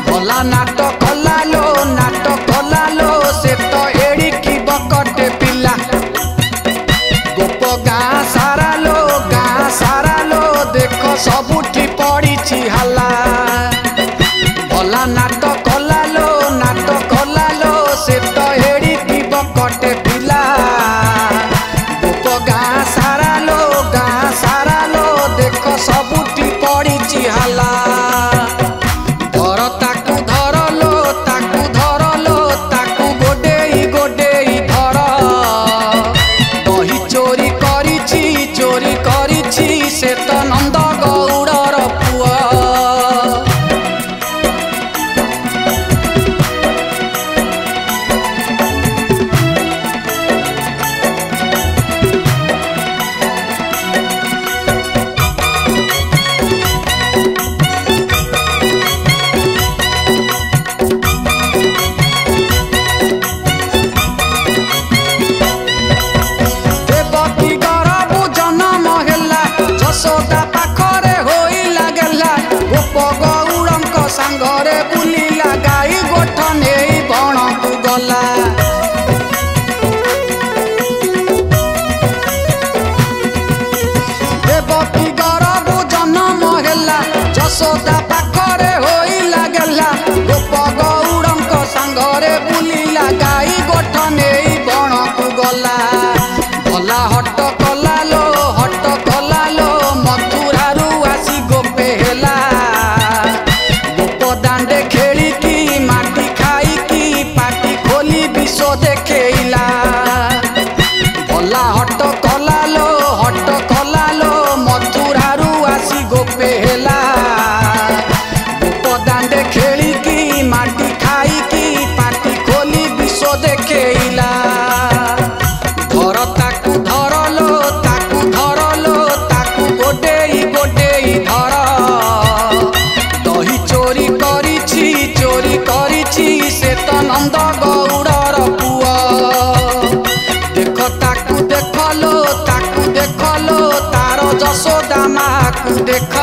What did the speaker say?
भला नाट कला लो से तो एड़िकी बकटे पिला गोप गाँ सारा लो देख सबुठी पड़ी हला भला नाट कला लो से तो एड़िकी बकटे पिला गोप गाँ सारा लो देख सबुठी पड़ी हला से तो नंद गौड़र पुआ यशोदा पाखरे होई लागला गोप गौड़ंक सांगरे बुलिला गाई गोठ नेई बण को गला देवकी गरबु जन्म हेला यशोदा पाखरे होई लागला गोप गौड़ंक सांगरे बुलिला गाई गोठ नेई बण को गला भला हट कला लो मथुरारू आसी गोपे हेला गोप दांडे खेली माटी खाई पाटी खोली विष देखेला भला हट कला लो मथुरारू आसी गोपे हेला गोप दांडे खेली माटी खाई पाटी खोली विष देखेला धर ताकू धरलो गोडेई धर दही चोरी करिछि से तो नंद गौड़र पुआ देख ताकू देखलो तार यशोदा माँ को देख।